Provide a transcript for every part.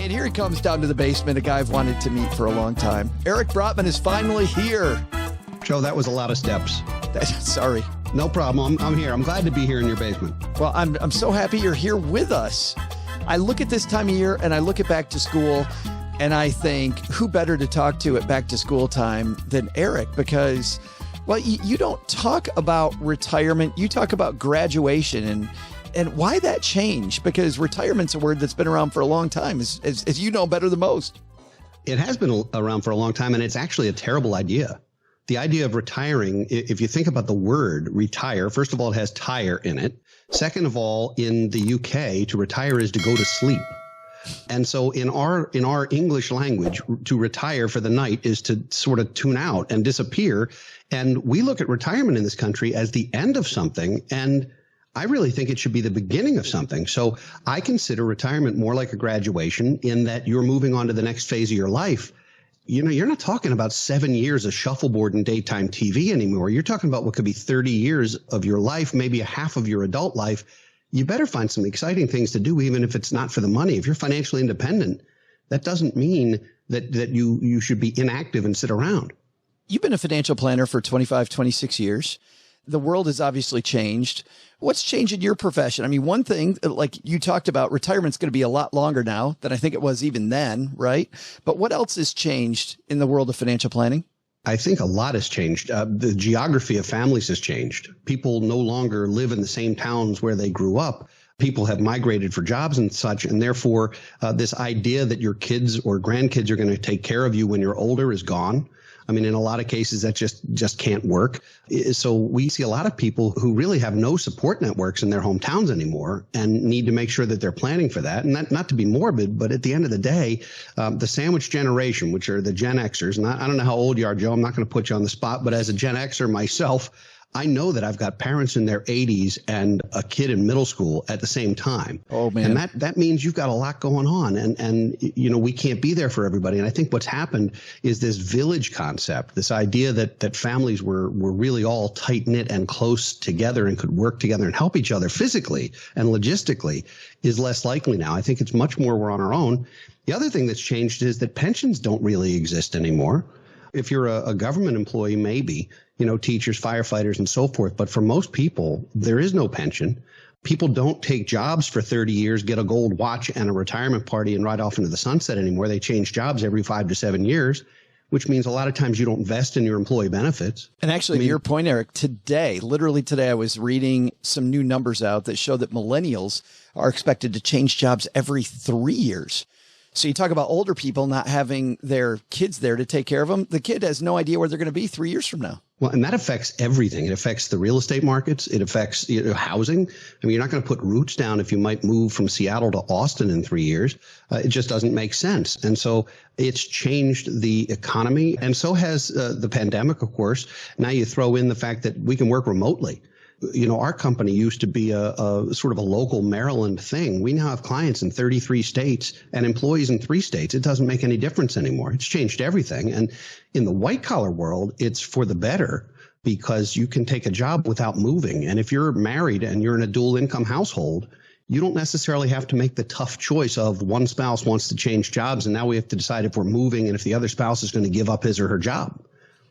and here he comes down to the basement, a guy I've wanted to meet for a long time. Eric Brotman is finally here. Joe, that was a lot of steps. Sorry. No problem. I'm here. I'm glad to be here in your basement. Well, I'm so happy you're here with us. I look at this time of year and I look at back to school and I think, who better to talk to at back to school time than Eric? Because, well, you don't talk about retirement. You talk about graduation and why that changed, because retirement's a word that's been around for a long time, as you know better than most. It has been around for a long time, and it's actually a terrible idea. The idea of retiring, if you think about the word retire, first of all, it has tire in it. Second of all, in the UK, to retire is to go to sleep. And so in our English language, to retire for the night is to sort of tune out and disappear. And we look at retirement in this country as the end of something. And I really think it should be the beginning of something. So I consider retirement more like a graduation in that you're moving on to the next phase of your life. You know, you're not talking about 7 years of shuffleboard and daytime TV anymore. You're talking about what could be 30 years of your life, maybe a half of your adult life. You better find some exciting things to do, even if it's not for the money. If you're financially independent, that doesn't mean that you should be inactive and sit around. You've been a financial planner for 25, 26 years. The world has obviously changed. What's changed in your profession? I mean, one thing, like you talked about, retirement's going to be a lot longer now than I think it was even then, right? But what else has changed in the world of financial planning? I think a lot has changed. The geography of families has changed. People no longer live in the same towns where they grew up. People have migrated for jobs and such, and therefore this idea that your kids or grandkids are going to take care of you when you're older is gone. I mean, in a lot of cases, that just can't work. So we see a lot of people who really have no support networks in their hometowns anymore and need to make sure that they're planning for that. And not to be morbid, but at the end of the day, the sandwich generation, which are the Gen Xers, and I don't know how old you are, Joe, I'm not going to put you on the spot, but as a Gen Xer myself, I know that I've got parents in their 80s and a kid in middle school at the same time. Oh, man. And that means you've got a lot going on. And you know, we can't be there for everybody. And I think what's happened is this village concept, this idea that families were really all tight knit and close together and could work together and help each other physically and logistically is less likely now. I think it's much more we're on our own. The other thing that's changed is that pensions don't really exist anymore. If you're a government employee, maybe, you know, teachers, firefighters, and so forth. But for most people, there is no pension. People don't take jobs for 30 years, get a gold watch and a retirement party and ride off into the sunset anymore. They change jobs every 5 to 7 years, which means a lot of times you don't invest in your employee benefits. And actually, to your point, Eric, literally today, I was reading some new numbers out that show that millennials are expected to change jobs every 3 years. So you talk about older people not having their kids there to take care of them. The kid has no idea where they're going to be 3 years from now. Well, and that affects everything. It affects the real estate markets. It affects housing. I mean, you're not going to put roots down if you might move from Seattle to Austin in 3 years. It just doesn't make sense. And so it's changed the economy. And so has the pandemic, of course. Now you throw in the fact that we can work remotely. You know, our company used to be a sort of a local Maryland thing. We now have clients in 33 states and employees in 3 states. It doesn't make any difference anymore. It's changed everything. And in the white collar world, it's for the better because you can take a job without moving. And if you're married and you're in a dual income household, you don't necessarily have to make the tough choice of one spouse wants to change jobs. And now we have to decide if we're moving and if the other spouse is going to give up his or her job.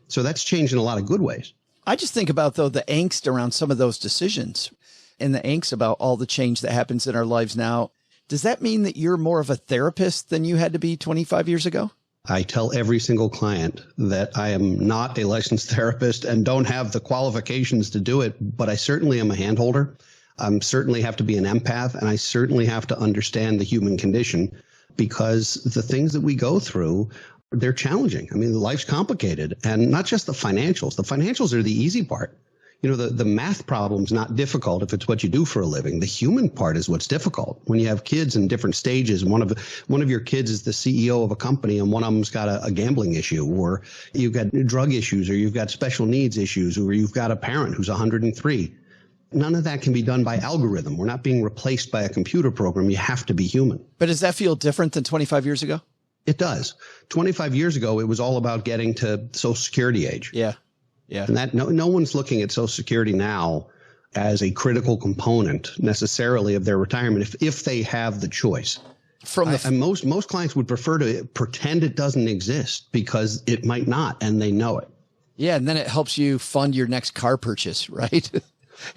So that's changed in a lot of good ways. I just think about, though, the angst around some of those decisions and the angst about all the change that happens in our lives now. Does that mean that you're more of a therapist than you had to be 25 years ago? I tell every single client that I am not a licensed therapist and don't have the qualifications to do it, but I certainly am a handholder. I certainly have to be an empath, and I certainly have to understand the human condition because the things that we go through, they're challenging. I mean, life's complicated, and not just the financials. The financials are the easy part. You know, the math problem's not difficult if it's what you do for a living. The human part is what's difficult. When you have kids in different stages, one of your kids is the CEO of a company and one of them's got a gambling issue, or you've got drug issues, or you've got special needs issues, or you've got a parent who's 103. None of that can be done by algorithm. We're not being replaced by a computer program. You have to be human. But does that feel different than 25 years ago? It does. 25 years ago, it was all about getting to Social Security age. Yeah. Yeah. And that no one's looking at Social Security now as a critical component necessarily of their retirement if they have the choice. And most clients would prefer to pretend it doesn't exist because it might not, and they know it. Yeah, and then it helps you fund your next car purchase, right?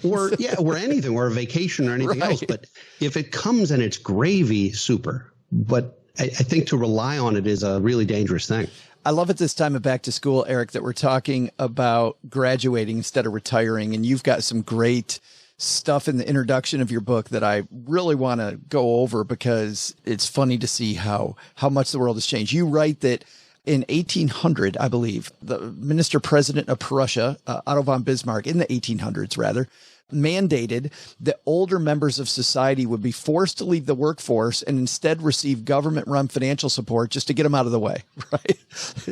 or anything, or a vacation or anything else. But if it comes and it's gravy, super. But I think to rely on it is a really dangerous thing. I love at this time of back to school, Eric, that we're talking about graduating instead of retiring. And you've got some great stuff in the introduction of your book that I really want to go over because it's funny to see how much the world has changed. You write that in 1800, I believe, the minister president of Prussia, Otto von Bismarck, in the 1800s rather, mandated that older members of society would be forced to leave the workforce and instead receive government-run financial support just to get them out of the way, right?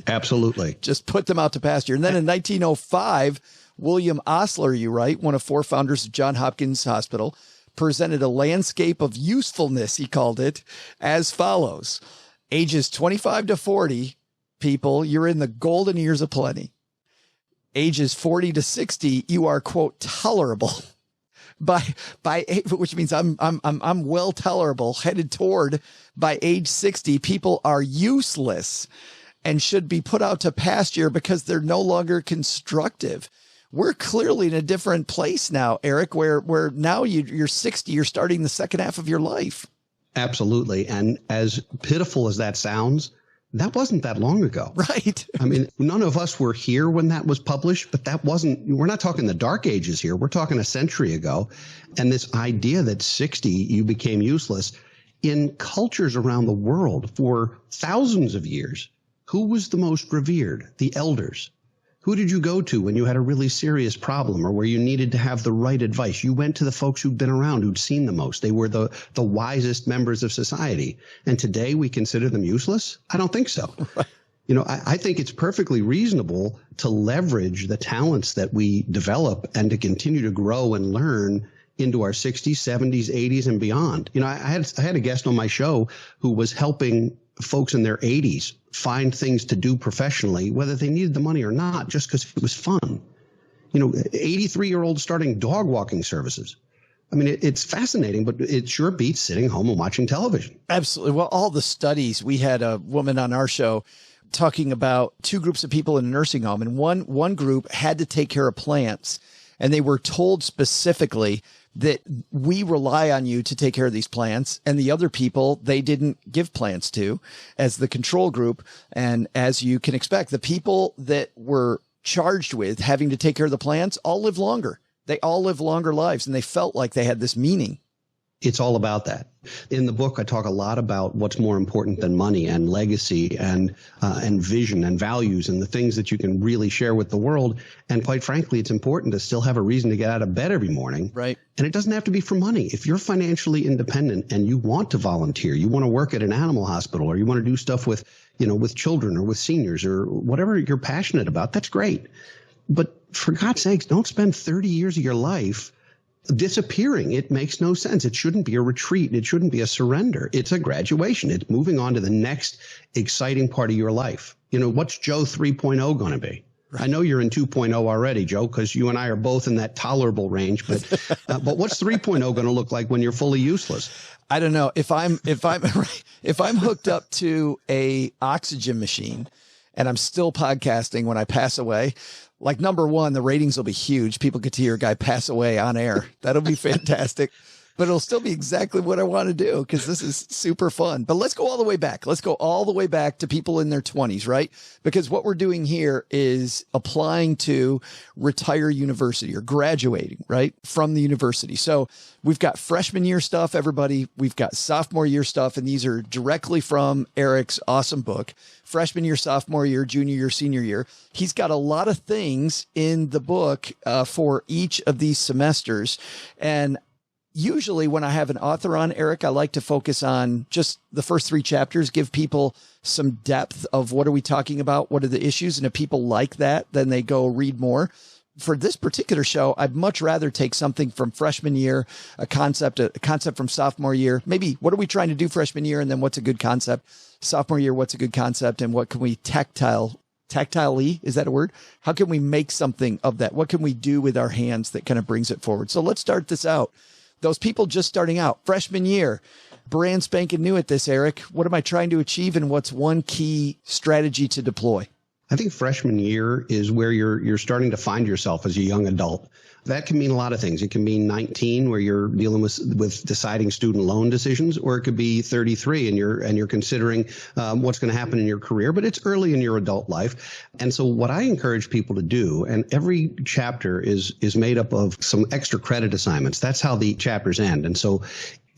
Absolutely. Just put them out to pasture. And then in 1905, William Osler, you write, one of four founders of Johns Hopkins Hospital, presented a landscape of usefulness, he called it, as follows. Ages 25 to 40, people, you're in the golden years of plenty. Ages 40 to 60, you are, quote, tolerable. Which means I'm well tolerable, headed toward by age 60, people are useless and should be put out to pasture because they're no longer constructive. We're clearly in a different place now, Eric, where now you're 60, you're starting the second half of your life. Absolutely. And as pitiful as that sounds, that wasn't that long ago. Right. I mean, none of us were here when that was published, but we're not talking the dark ages here. We're talking a century ago. And this idea that 60, you became useless in cultures around the world for thousands of years. Who was the most revered? The elders. Who did you go to when you had a really serious problem or where you needed to have the right advice? You went to the folks who'd been around, who'd seen the most. They were the wisest members of society. And today we consider them useless? I don't think so. Right. You know, I think it's perfectly reasonable to leverage the talents that we develop and to continue to grow and learn into our 60s, 70s, 80s, and beyond. You know, I had a guest on my show who was helping folks in their 80s find things to do professionally, whether they needed the money or not, just because it was fun. You know, 83-year-olds starting dog walking services. I mean, it's fascinating, but it sure beats sitting home and watching television. Absolutely. Well, all the studies, we had a woman on our show talking about two groups of people in a nursing home, and one group had to take care of plants, and they were told specifically that we rely on you to take care of these plants, and the other people they didn't give plants to as the control group. And as you can expect, the people that were charged with having to take care of the plants all live longer. They all live longer lives, and they felt like they had this meaning. It's all about that. In the book, I talk a lot about what's more important than money and legacy and vision and values and the things that you can really share with the world. And quite frankly, it's important to still have a reason to get out of bed every morning. Right. And it doesn't have to be for money. If you're financially independent and you want to volunteer, you want to work at an animal hospital, or you want to do stuff with children or with seniors or whatever you're passionate about, that's great. But for God's sakes, don't spend 30 years of your life disappearing. It makes no sense. It shouldn't be a retreat. It shouldn't be a surrender. It's a graduation. It's moving on to the next exciting part of your life. You know, what's Joe 3.0 going to be? Right. I know you're in 2.0 already, Joe, because you and I are both in that tolerable range. But what's 3.0 going to look like when you're fully useless? I don't know. If I'm hooked up to a oxygen machine and I'm still podcasting when I pass away, like, number one, the ratings will be huge. People get to hear a guy pass away on air. That'll be fantastic. But it'll still be exactly what I want to do because this is super fun. But let's go all the way back. Let's go all the way back to people in their 20s, right? Because what we're doing here is applying to retire university or graduating, right, from the university. So we've got freshman year stuff, everybody. We've got sophomore year stuff, and these are directly from Eric's awesome book. Freshman year, sophomore year, junior year, senior year. He's got a lot of things in the book for each of these semesters. And usually when I have an author on, Eric, I like to focus on just the first three chapters, give people some depth of what are we talking about? What are the issues? And if people like that, then they go read more. For this particular show, I'd much rather take something from freshman year, a concept from sophomore year. Maybe what are we trying to do freshman year? And then what's a good concept? Sophomore year, what's a good concept? And what can we tactilely, is that a word? How can we make something of that? What can we do with our hands that kind of brings it forward? So let's start this out. those people just starting out, freshman year, brand spanking new at this, Eric. What am I trying to achieve, and what's one key strategy to deploy? I think freshman year is where you're starting to find yourself as a young adult. That can mean a lot of things. It can mean 19, where you're dealing with deciding student loan decisions, or it could be 33 and you're considering what's going to happen in your career, but it's early in your adult life. And so what I encourage people to do, and every chapter is made up of some extra credit assignments. That's how the chapters end. And so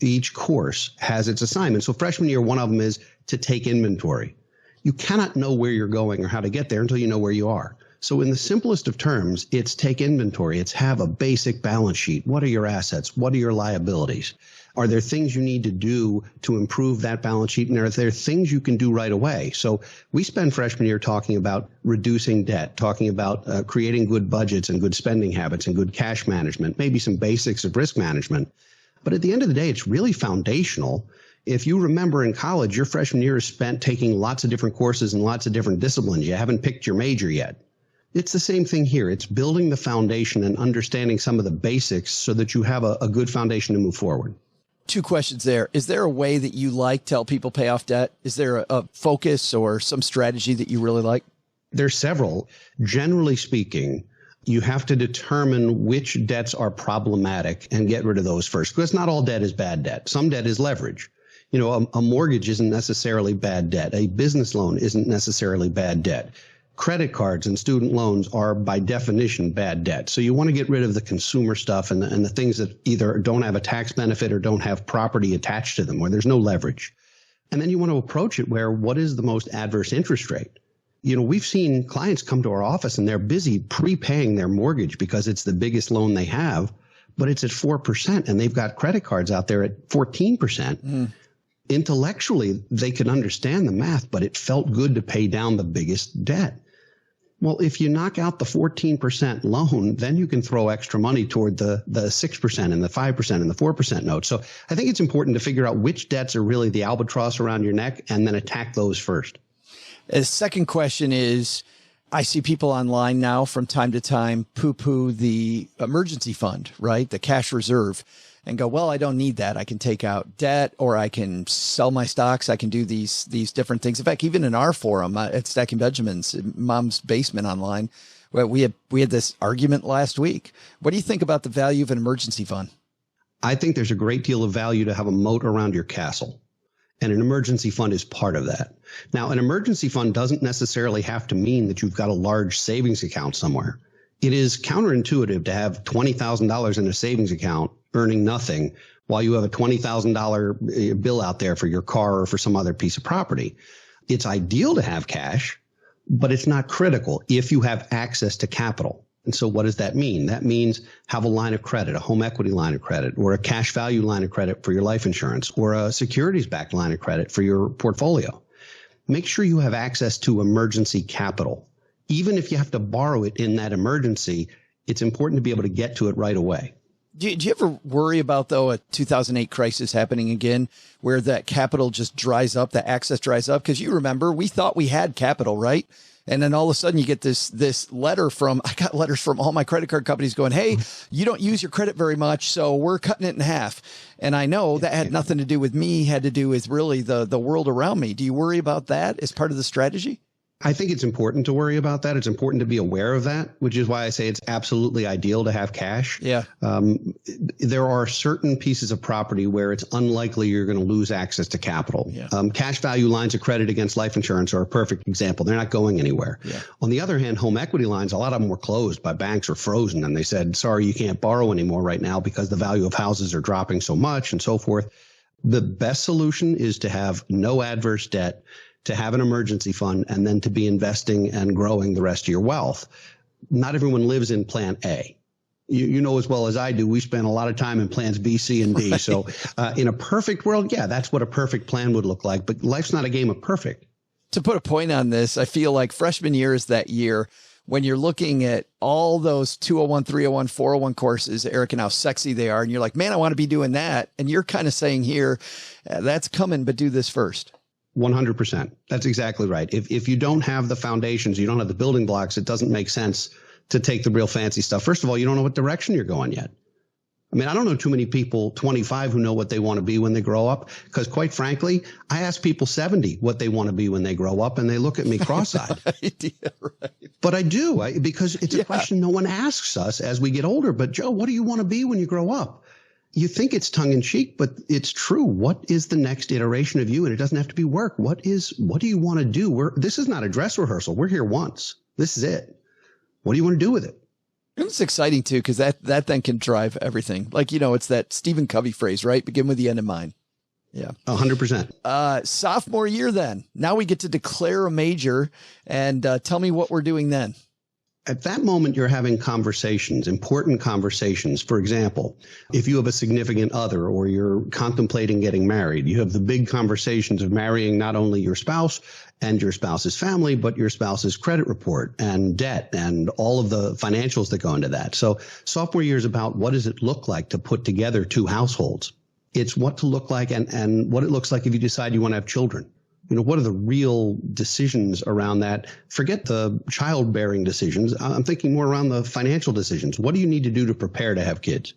each course has its assignment. So freshman year, one of them is to take inventory. You cannot know where you're going or how to get there until you know where you are. So in the simplest of terms, it's take inventory. It's have a basic balance sheet. What are your assets? What are your liabilities? Are there things you need to do to improve that balance sheet? And are there things you can do right away? So we spend freshman year talking about reducing debt, talking about creating good budgets and good spending habits and good cash management, maybe some basics of risk management. But at the end of the day, it's really foundational. If you remember in college, your freshman year is spent taking lots of different courses and lots of different disciplines. You haven't picked your major yet. It's the same thing here. It's building the foundation and understanding some of the basics so that you have a good foundation to move forward. Two questions there. Is there a way that you like to help people pay off debt? Is there a focus or some strategy that you really like? There's several. Generally speaking, you have to determine which debts are problematic and get rid of those first, because not all debt is bad debt. Some debt is leverage. You know, a mortgage isn't necessarily bad debt. A business loan isn't necessarily bad debt. Credit cards and student loans are by definition bad debt. So you want to get rid of the consumer stuff and the things that either don't have a tax benefit or don't have property attached to them, where there's no leverage. And then you want to approach it where what is the most adverse interest rate? You know, we've seen clients come to our office and they're busy prepaying their mortgage because it's the biggest loan they have, but it's at 4% and they've got credit cards out there at 14%. Intellectually, they could understand the math, but it felt good to pay down the biggest debt. Well, if you knock out the 14% loan, then you can throw extra money toward the 6% and the 5% and the 4% notes. So I think it's important to figure out which debts are really the albatross around your neck and then attack those first. The second question is, I see people online now from time to time poo-poo the emergency fund, right? The cash reserve, and go, well, I don't need that. I can take out debt, or I can sell my stocks. I can do these different things. In fact, even in our forum at Stacking Benjamins, Mom's Basement online, where we had this argument last week. What do you think about the value of an emergency fund? I think there's a great deal of value to have a moat around your castle. And an emergency fund is part of that. Now, an emergency fund doesn't necessarily have to mean that you've got a large savings account somewhere. It is counterintuitive to have $20,000 in a savings account earning nothing while you have a $20,000 bill out there for your car or for some other piece of property. It's ideal to have cash, but it's not critical if you have access to capital. And so what does that mean? That means have a line of credit, a home equity line of credit, or a cash value line of credit for your life insurance, or a securities-backed line of credit for your portfolio. Make sure you have access to emergency capital. Even if you have to borrow it in that emergency, it's important to be able to get to it right away. Do you ever worry about, though, a 2008 crisis happening again, where that capital just dries up, the access dries up? Because you remember, we thought we had capital, right? And then all of a sudden you get this letter I got letters from all my credit card companies going, hey, you don't use your credit very much, so we're cutting it in half. And I know that had nothing to do with me, had to do with really the world around me. Do you worry about that as part of the strategy? I think it's important to worry about that. It's important to be aware of that, which is why I say it's absolutely ideal to have cash. Yeah. There are certain pieces of property where it's unlikely you're going to lose access to capital. Yeah. Cash value lines of credit against life insurance are a perfect example. They're not going anywhere. Yeah. On the other hand, home equity lines, a lot of them were closed by banks or frozen, and they said, sorry, you can't borrow anymore right now because the value of houses are dropping so much and so forth. The best solution is to have no adverse debt, to have an emergency fund, and then to be investing and growing the rest of your wealth. Not everyone lives in plan A. You know as well as I do, we spend a lot of time in plans B, C, and D. Right. So in a perfect world, yeah, that's what a perfect plan would look like. But life's not a game of perfect. To put a point on this, I feel like freshman year is that year when you're looking at all those 201, 301, 401 courses, Eric, and how sexy they are. And you're like, man, I want to be doing that. And you're kind of saying here, that's coming, but do this first. 100%. That's exactly right. If you don't have the foundations, you don't have the building blocks, it doesn't make sense to take the real fancy stuff. First of all, you don't know what direction you're going yet. I mean, I don't know too many people 25 who know what they want to be when they grow up, because quite frankly, I ask people 70 what they want to be when they grow up, and they look at me cross-eyed. Right. But I do, because it's a question no one asks us as we get older. But Joe, what do you want to be when you grow up? You think it's tongue in cheek, but it's true. What is the next iteration of you? And it doesn't have to be work. What do you want to do? This is not a dress rehearsal. We're here once. This is it. What do you want to do with it? It's exciting too, because that then can drive everything. Like, it's that Stephen Covey phrase, right? Begin with the end in mind. Yeah. 100%. Sophomore year then. Now we get to declare a major, and tell me what we're doing then. At that moment, you're having conversations, important conversations. For example, if you have a significant other or you're contemplating getting married, you have the big conversations of marrying not only your spouse and your spouse's family, but your spouse's credit report and debt and all of the financials that go into that. So sophomore year is about what does it look like to put together two households. It's what to look like and what it looks like if you decide you want to have children. What are the real decisions around that? Forget the childbearing decisions. I'm thinking more around the financial decisions. What do you need to do to prepare to have kids?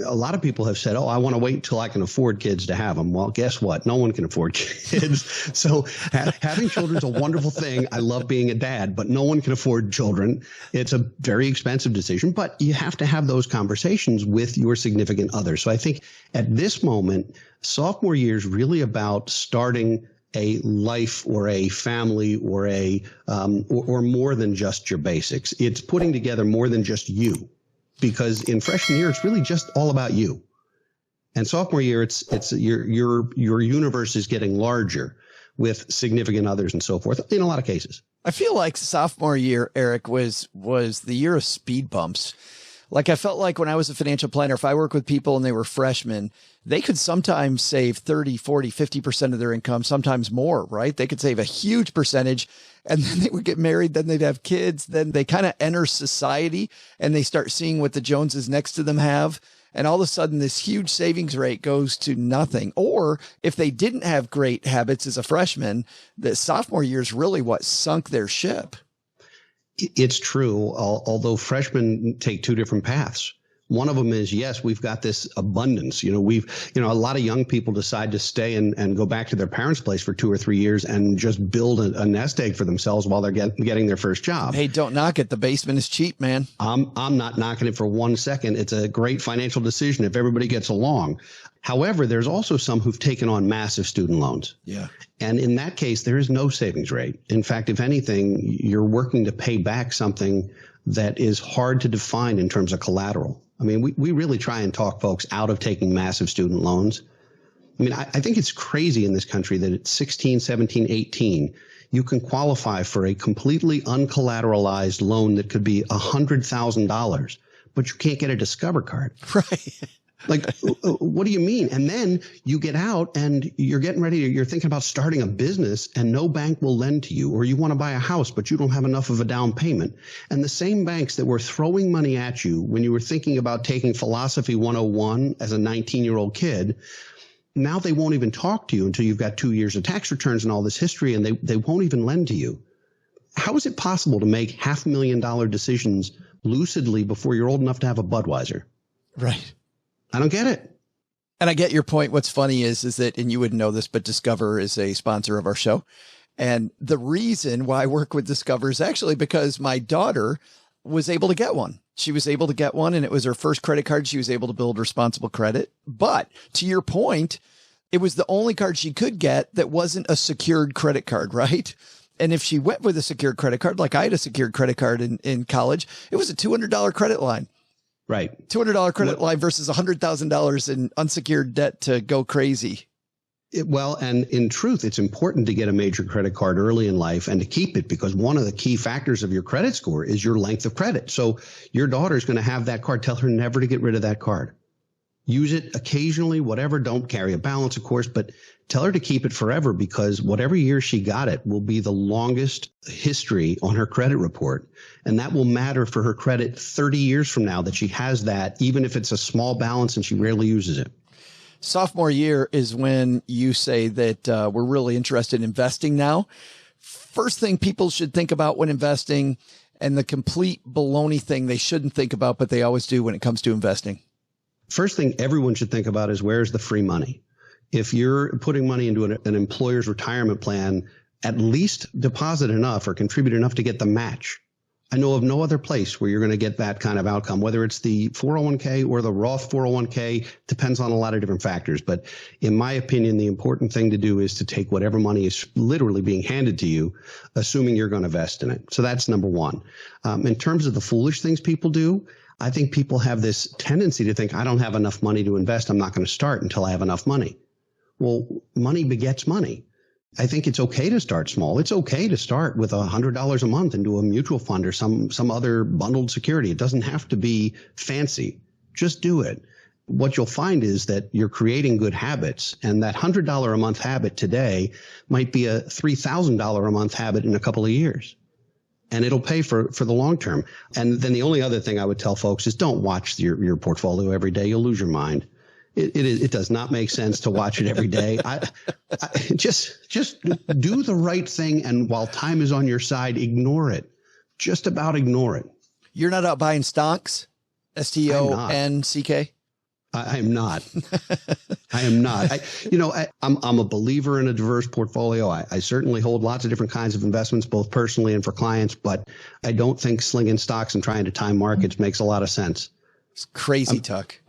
A lot of people have said, I want to wait until I can afford kids to have them. Well, guess what? No one can afford kids. So having children is a wonderful thing. I love being a dad, but no one can afford children. It's a very expensive decision, but you have to have those conversations with your significant other. So I think at this moment, sophomore year is really about starting a life or a family or or more than just your basics. It's putting together more than just you, because in freshman year, it's really just all about you. And sophomore year, it's your universe is getting larger with significant others and so forth in a lot of cases. I feel like sophomore year, Eric, was the year of speed bumps. Like, I felt like when I was a financial planner, if I work with people and they were freshmen, they could sometimes save 30, 40, 50% of their income, sometimes more, right? They could save a huge percentage, and then they would get married. Then they'd have kids. Then they kind of enter society and they start seeing what the Joneses next to them have. And all of a sudden, this huge savings rate goes to nothing. Or if they didn't have great habits as a freshman, the sophomore year is really what sunk their ship. It's true, although freshmen take two different paths. One of them is, yes, we've got this abundance. A lot of young people decide to stay and go back to their parents' place for 2 or 3 years and just build a nest egg for themselves while they're getting their first job. Hey, don't knock it. The basement is cheap, man. I'm not knocking it for 1 second. It's a great financial decision if everybody gets along. However, there's also some who've taken on massive student loans. Yeah. And in that case, there is no savings rate. In fact, if anything, you're working to pay back something that is hard to define in terms of collateral. I mean, we really try and talk folks out of taking massive student loans. I mean, I think it's crazy in this country that at 16, 17, 18, you can qualify for a completely uncollateralized loan that could be $100,000, but you can't get a Discover card. Right. Like, what do you mean? And then you get out and you're you're thinking about starting a business and no bank will lend to you, or you want to buy a house, but you don't have enough of a down payment. And the same banks that were throwing money at you when you were thinking about taking Philosophy 101 as a 19-year-old kid, now they won't even talk to you until you've got 2 years of tax returns and all this history, and they won't even lend to you. How is it possible to make $500,000 decisions lucidly before you're old enough to have a Budweiser? Right. I don't get it. And I get your point. What's funny is that, and you wouldn't know this, but Discover is a sponsor of our show. And the reason why I work with Discover is actually because my daughter was able to get one. She was able to get one, and it was her first credit card. She was able to build responsible credit. But to your point, it was the only card she could get that wasn't a secured credit card, right? And if she went with a secured credit card, like I had a secured credit card in college, it was a $200 credit line. Right. $200 credit line versus $100,000 in unsecured debt to go crazy. And in truth, it's important to get a major credit card early in life and to keep it, because one of the key factors of your credit score is your length of credit. So your daughter's going to have that card. Tell her never to get rid of that card. Use it occasionally, whatever. Don't carry a balance, of course, but tell her to keep it forever, because whatever year she got it will be the longest history on her credit report. And that will matter for her credit 30 years from now, that she has that, even if it's a small balance and she rarely uses it. Sophomore year is when you say that we're really interested in investing now. First thing people should think about when investing, and the complete baloney thing they shouldn't think about, but they always do when it comes to investing. First thing everyone should think about is, where's the free money? If you're putting money into an employer's retirement plan, at least deposit enough or contribute enough to get the match. I know of no other place where you're going to get that kind of outcome, whether it's the 401k or the Roth 401k, depends on a lot of different factors. But in my opinion, the important thing to do is to take whatever money is literally being handed to you, assuming you're going to invest in it. So that's number one. In terms of the foolish things people do, I think people have this tendency to think, I don't have enough money to invest. I'm not going to start until I have enough money. Well, money begets money. I think it's okay to start small. It's okay to start with $100 a month into a mutual fund or some other bundled security. It doesn't have to be fancy. Just do it. What you'll find is that you're creating good habits, and that $100 a month habit today might be a $3,000 a month habit in a couple of years. And it'll pay for the long term. And then the only other thing I would tell folks is, don't watch your portfolio every day. You'll lose your mind. It does not make sense to watch it every day. I just do the right thing. And while time is on your side, ignore it. Just about ignore it. You're not out buying stocks? STONCK? I am not. I am not. I'm a believer in a diverse portfolio. I certainly hold lots of different kinds of investments, both personally and for clients, but I don't think slinging stocks and trying to time markets makes a lot of sense. It's crazy, Tuck.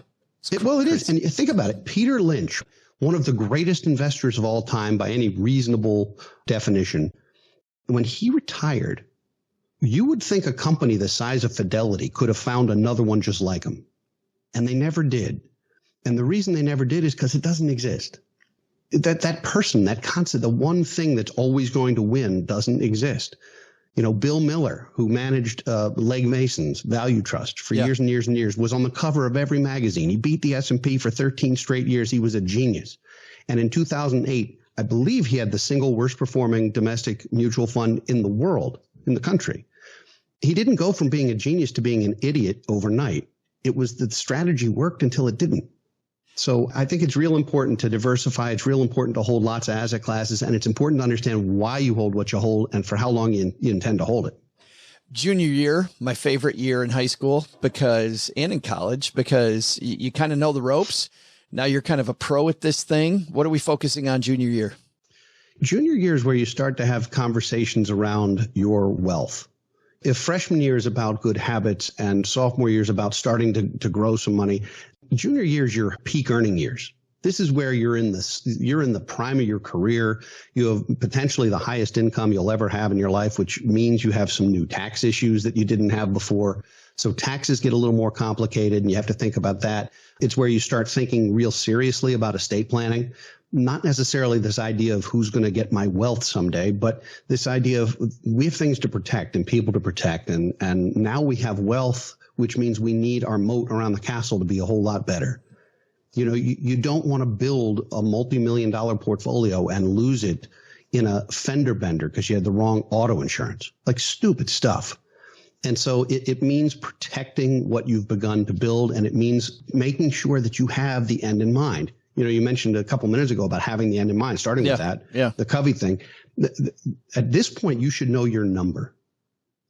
It is. And think about it. Peter Lynch, one of the greatest investors of all time by any reasonable definition, when he retired, you would think a company the size of Fidelity could have found another one just like him. And they never did. And the reason they never did is because it doesn't exist. That person, that concept, the one thing that's always going to win doesn't exist. Bill Miller, who managed Legg Mason's Value Trust for years and years and years, was on the cover of every magazine. He beat the S&P for 13 straight years. He was a genius. And in 2008, I believe he had the single worst performing domestic mutual fund in the world, in the country. He didn't go from being a genius to being an idiot overnight. It was the strategy worked until it didn't. So I think it's real important to diversify. It's real important to hold lots of asset classes, and it's important to understand why you hold what you hold and for how long you intend to hold it. Junior year, my favorite year in high school and in college, because you kind of know the ropes. Now you're kind of a pro at this thing. What are we focusing on junior year? Junior year is where you start to have conversations around your wealth. If freshman year is about good habits and sophomore year is about starting to grow some money, junior year is your peak earning years. This is where you're in the prime of your career. You have potentially the highest income you'll ever have in your life, which means you have some new tax issues that you didn't have before. So taxes get a little more complicated, and you have to think about that. It's where you start thinking real seriously about estate planning. Not necessarily this idea of who's going to get my wealth someday, but this idea of we have things to protect and people to protect. And now we have wealth, which means we need our moat around the castle to be a whole lot better. You don't want to build a multi-million-dollar portfolio and lose it in a fender bender because you had the wrong auto insurance, like stupid stuff. And so it means protecting what you've begun to build, and it means making sure that you have the end in mind. You mentioned a couple minutes ago about having the end in mind, starting with that, the Covey thing. At this point, you should know your number.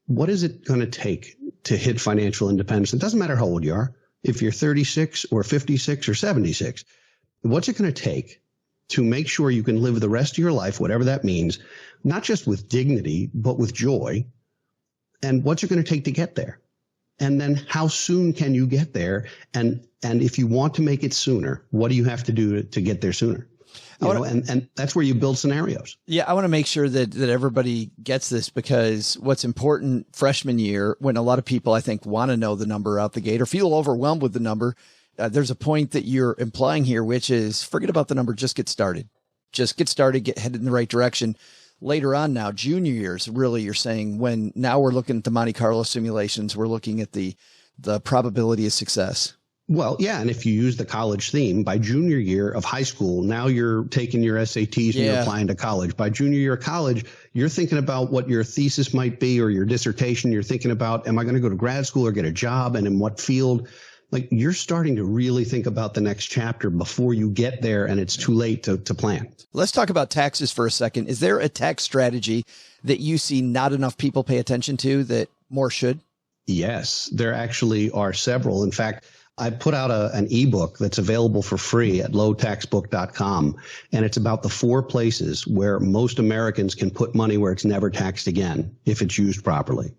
What is it going to take to hit financial independence? It doesn't matter how old you are. If you're 36 or 56 or 76, what's it going to take to make sure you can live the rest of your life, whatever that means, not just with dignity, but with joy? And what's it going to take to get there? And then how soon can you get there? And if you want to make it sooner, what do you have to do to get there sooner? And that's where you build scenarios. Yeah, I want to make sure that everybody gets this, because what's important freshman year, when a lot of people, I think, want to know the number out the gate or feel overwhelmed with the number, there's a point that you're implying here, which is forget about the number, just get started. Just get started, get headed in the right direction. Later on now, junior years, really, you're saying when now we're looking at the Monte Carlo simulations, we're looking at the probability of success. Well, yeah. And if you use the college theme, by junior year of high school, now you're taking your SATs and you're applying to college. By junior year of college, you're thinking about what your thesis might be or your dissertation. You're thinking about, am I going to go to grad school or get a job, and in what field? Like, you're starting to really think about the next chapter before you get there and it's too late to plan. Let's talk about taxes for a second. Is there a tax strategy that you see not enough people pay attention to that more should? Yes, there actually are several. In fact, I put out an ebook that's available for free at lowtaxbook.com. And it's about the 4 places where most Americans can put money where it's never taxed again if it's used properly.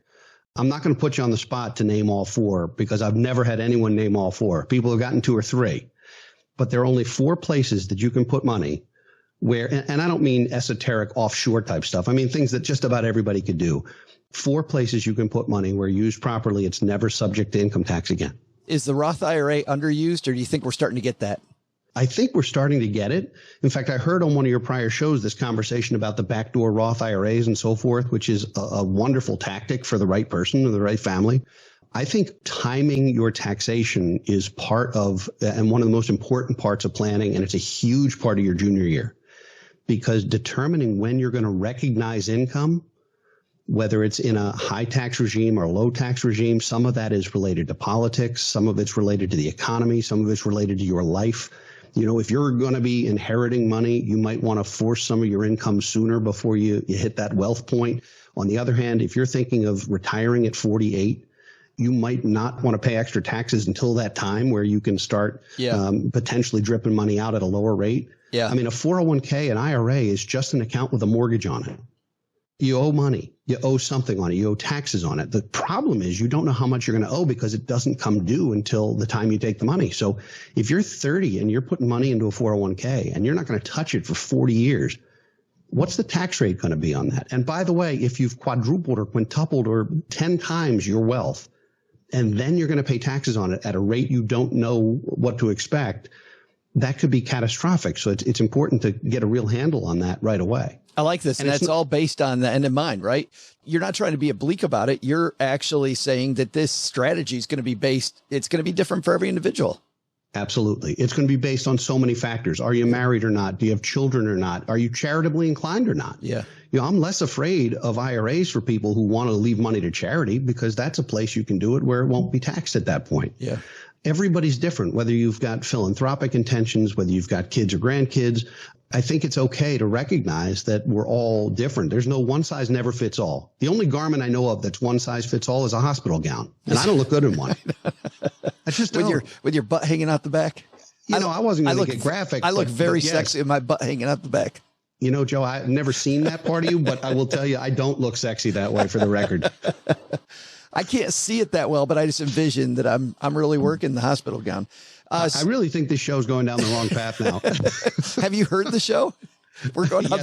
I'm not going to put you on the spot to name all 4 because I've never had anyone name all 4. People have gotten 2 or 3. But there are only 4 places that you can put money where, and I don't mean esoteric offshore type stuff. I mean things that just about everybody could do. 4 places you can put money where used properly, it's never subject to income tax again. Is the Roth IRA underused, or do you think we're starting to get that? I think we're starting to get it. In fact, I heard on one of your prior shows this conversation about the backdoor Roth IRAs and so forth, which is a wonderful tactic for the right person or the right family. I think timing your taxation is part of, and one of the most important parts of planning, and it's a huge part of your junior year, because determining when you're going to recognize income, whether it's in a high tax regime or a low tax regime, some of that is related to politics, some of it's related to the economy, some of it's related to your life. You know, if you're going to be inheriting money, you might want to force some of your income sooner before you hit that wealth point. On the other hand, if you're thinking of retiring at 48, you might not want to pay extra taxes until that time where you can start potentially dripping money out at a lower rate. Yeah. I mean, a 401k, an IRA is just an account with a mortgage on it. You owe money. You owe something on it. You owe taxes on it. The problem is you don't know how much you're going to owe because it doesn't come due until the time you take the money. So if you're 30 and you're putting money into a 401k and you're not going to touch it for 40 years, what's the tax rate going to be on that? And by the way, if you've quadrupled or quintupled or 10 times your wealth, and then you're going to pay taxes on it at a rate you don't know what to expect, that could be catastrophic. So it's important to get a real handle on that right away. I like this. And that's all based on the end in mind, right? You're not trying to be oblique about it. You're actually saying that this strategy is going to be it's going to be different for every individual. Absolutely. It's going to be based on so many factors. Are you married or not? Do you have children or not? Are you charitably inclined or not? Yeah. You know, I'm less afraid of IRAs for people who want to leave money to charity because that's a place you can do it where it won't be taxed at that point. Yeah. Everybody's different, whether you've got philanthropic intentions, whether you've got kids or grandkids. I think it's okay to recognize that we're all different. There's no one size never fits all. The only garment I know of that's one size fits all is a hospital gown. And I don't look good in one. I just don't. With your butt hanging out the back. I wasn't going to get graphic. I look very sexy with my butt hanging out the back. You know, Joe, I've never seen that part of you, but I will tell you, I don't look sexy that way for the record. I can't see it that well, but I just envision that I'm really working the hospital gown. I really think this show's going down the wrong path now. Have you heard the show? We're going down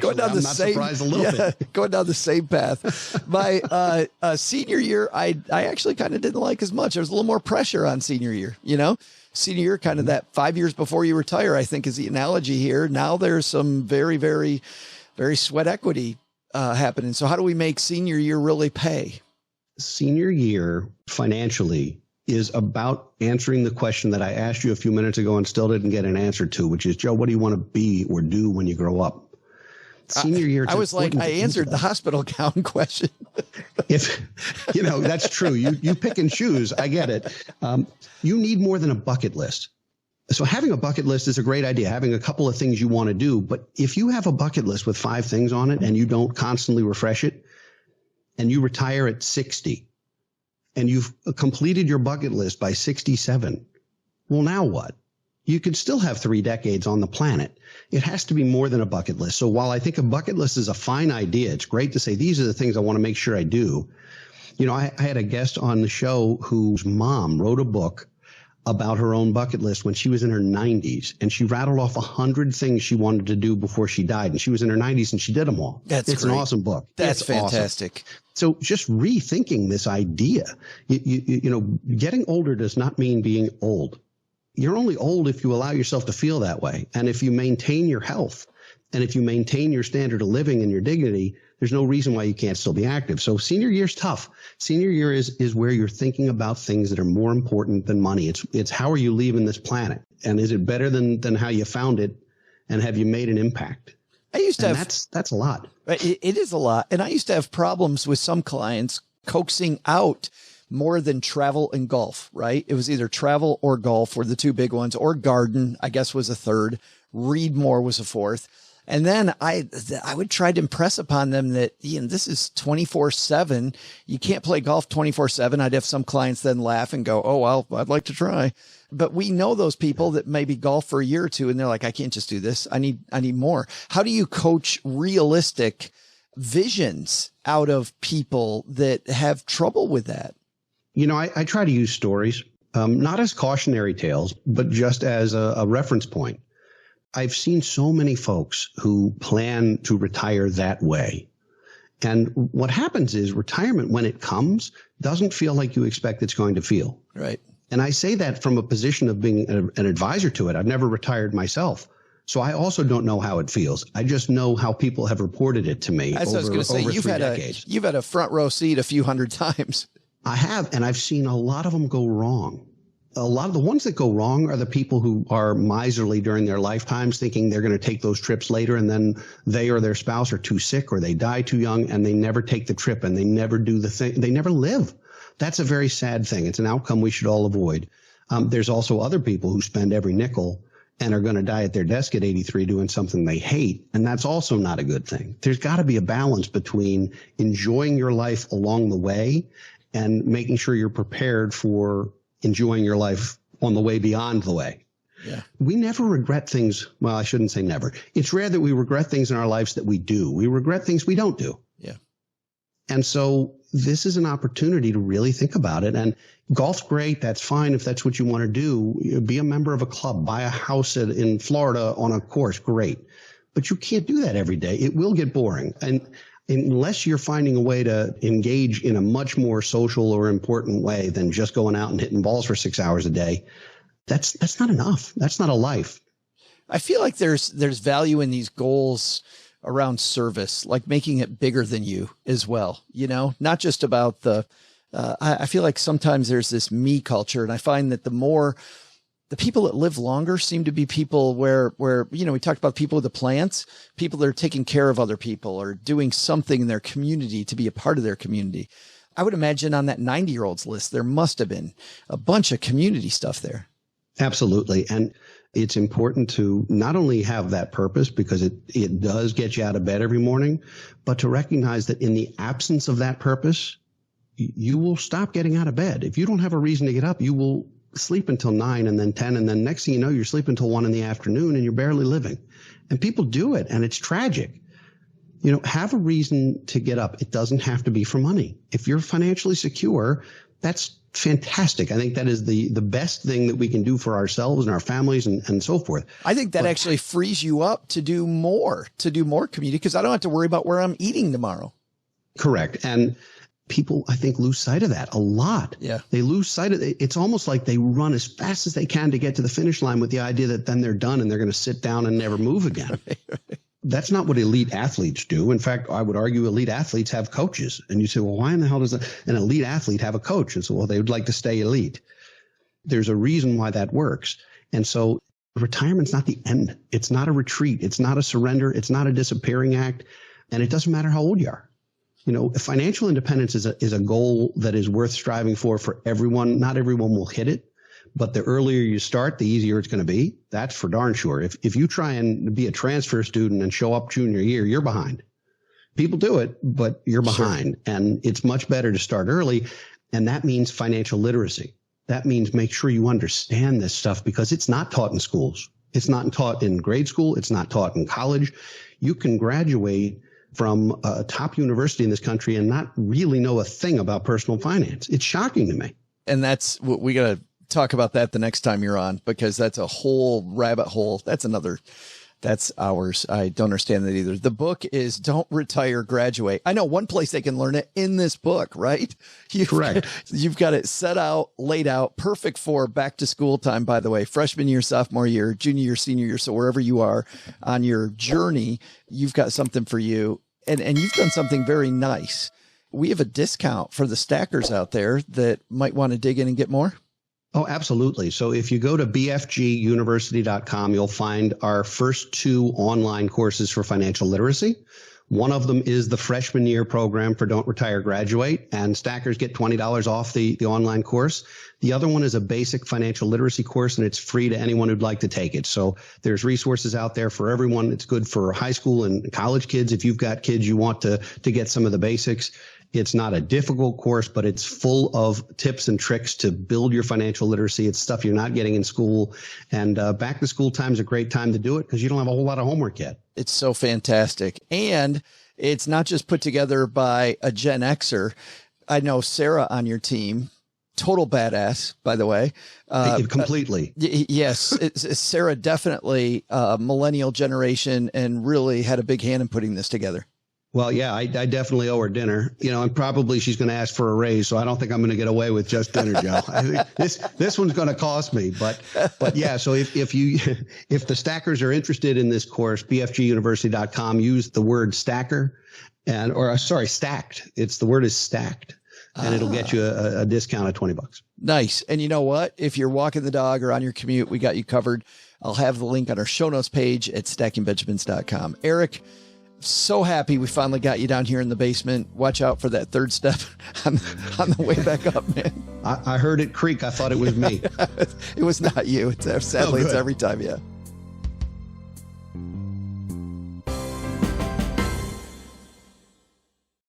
going down the same, surprised a little bit. Going down the same path. My senior year, I actually kind of didn't like as much. There was a little more pressure on senior year, you know? Senior year, kind of that 5 years before you retire, I think is the analogy here. Now there's some very, very, very sweat equity happening. So how do we make senior year really pay? Senior year financially is about answering the question that I asked you a few minutes ago and still didn't get an answer to, which is, Joe, what do you want to be or do when you grow up? Senior year. I was like, I answered the hospital gown question. If, you know, that's true. You pick and choose. I get it. You need more than a bucket list. So having a bucket list is a great idea, having a couple of things you want to do. But if you have a bucket list with 5 things on it and you don't constantly refresh it and you retire at 60 and you've completed your bucket list by 67, well, now what? You could still have 3 decades on the planet. It has to be more than a bucket list. So while I think a bucket list is a fine idea, it's great to say these are the things I want to make sure I do. You know, I had a guest on the show whose mom wrote a book about her own bucket list when she was in her 90s, and she rattled off 100 things she wanted to do before she died. And she was in her 90s and she did them all. It's an awesome book. That's fantastic. Awesome. So just rethinking this idea, you know, getting older does not mean being old. You're only old if you allow yourself to feel that way. And if you maintain your health and if you maintain your standard of living and your dignity, there's no reason why you can't still be active. So senior year's tough. Senior year is where you're thinking about things that are more important than money. It's how are you leaving this planet? And is it better than how you found it? And have you made an impact? I used to that's a lot. It is a lot. And I used to have problems with some clients coaxing out more than travel and golf, right? It was either travel or golf were the 2 big ones, or garden, I guess, was a third. Read more was a fourth. And then I would try to impress upon them that, this is 24/7. You can't play golf 24/7. I'd have some clients then laugh and go, oh, well, I'd like to try. But we know those people that maybe golf for a year or two and they're like, I can't just do this. I need more. How do you coach realistic visions out of people that have trouble with that? I try to use stories, not as cautionary tales, but just as a reference point. I've seen so many folks who plan to retire that way. And what happens is retirement, when it comes, doesn't feel like you expect it's going to feel. Right. And I say that from a position of being an advisor to it. I've never retired myself. So I also don't know how it feels. I just know how people have reported it to me. That's what I was going to say. You've had a front row seat a few hundred times. I have, and I've seen a lot of them go wrong. A lot of the ones that go wrong are the people who are miserly during their lifetimes, thinking they're going to take those trips later, and then they or their spouse are too sick or they die too young, and they never take the trip and they never do the thing. They never live. That's a very sad thing. It's an outcome we should all avoid. There's also other people who spend every nickel and are going to die at their desk at 83 doing something they hate, and that's also not a good thing. There's got to be a balance between enjoying your life along the way and making sure you're prepared for enjoying your life on the way beyond the way. Yeah. We never regret things. Well, I shouldn't say never. It's rare that we regret things in our lives that we do. We regret things we don't do. Yeah. And so this is an opportunity to really think about it. And golf's great. That's fine. If that's what you want to do, be a member of a club, buy a house in Florida on a course. Great. But you can't do that every day. It will get boring. And unless you're finding a way to engage in a much more social or important way than just going out and hitting balls for 6 hours a day, that's not enough. That's not a life. I feel like there's value in these goals around service, like making it bigger than you as well. Not just about I feel like sometimes there's this me culture, and I find that the people that live longer seem to be people where, we talked about people with the plants, people that are taking care of other people or doing something in their community to be a part of their community. I would imagine on that 90-year-olds list, there must have been a bunch of community stuff there. Absolutely. And it's important to not only have that purpose, because it does get you out of bed every morning, but to recognize that in the absence of that purpose, you will stop getting out of bed. If you don't have a reason to get up, you will sleep until 9 and then 10. And then next thing you know, you're sleeping until 1 in the afternoon and you're barely living. And people do it, and it's tragic. Have a reason to get up. It doesn't have to be for money. If you're financially secure, that's fantastic. I think that is the best thing that we can do for ourselves and our families and so forth. I think that actually frees you up to do more community, because I don't have to worry about where I'm eating tomorrow. Correct. And people, I think, lose sight of that a lot. Yeah. They lose sight of it. It's almost like they run as fast as they can to get to the finish line with the idea that then they're done and they're going to sit down and never move again. Right. That's not what elite athletes do. In fact, I would argue elite athletes have coaches. And you say, well, why in the hell does an elite athlete have a coach? And so, well, they would like to stay elite. There's a reason why that works. And so retirement's not the end. It's not a retreat. It's not a surrender. It's not a disappearing act. And it doesn't matter how old you are. Financial independence is a goal that is worth striving for everyone. Not everyone will hit it, but the earlier you start, the easier it's going to be. That's for darn sure. If you try and be a transfer student and show up junior year, you're behind. People do it, but you're behind. Sure. And it's much better to start early. And that means financial literacy. That means make sure you understand this stuff, because it's not taught in schools. It's not taught in grade school. It's not taught in college. You can graduate from a top university in this country and not really know a thing about personal finance. It's shocking to me. And that's what we got to talk about that the next time you're on, because that's a whole rabbit hole. That's ours. I don't understand that either. The book is Don't Retire, Graduate. I know one place they can learn it in this book, right? Correct. You've got it set out, laid out, perfect for back to school time, by the way, freshman year, sophomore year, junior year, senior year. So wherever you are on your journey, you've got something for you. And you've done something very nice. We have a discount for the stackers out there that might want to dig in and get more. Oh, absolutely. So if you go to bfguniversity.com, you'll find our first 2 online courses for financial literacy. One of them is the freshman year program for Don't Retire, Graduate, and stackers get $20 off the online course. The other one is a basic financial literacy course, and it's free to anyone who'd like to take it. So there's resources out there for everyone. It's good for high school and college kids. If you've got kids you want to get some of the basics. It's not a difficult course, but it's full of tips and tricks to build your financial literacy. It's stuff you're not getting in school. And back to school time is a great time to do it because you don't have a whole lot of homework yet. It's so fantastic. And it's not just put together by a Gen Xer. I know Sarah on your team, total badass, by the way. Completely. Yes. Sarah definitely millennial generation and really had a big hand in putting this together. Well, yeah, I definitely owe her dinner, and probably she's going to ask for a raise. So I don't think I'm going to get away with just dinner, Joe. I think this one's going to cost me. But yeah, so if the stackers are interested in this course, bfguniversity.com, use the word stacker stacked. The word is stacked, and it'll get you a discount of $20. Nice. And you know what? If you're walking the dog or on your commute, we got you covered. I'll have the link on our show notes page at stackingbenjamins.com. Eric, so happy we finally got you down here in the basement. Watch out for that third step on the way back up, man. I heard it creak. I thought it was me. It was not you. Sadly, it's every time. Yeah.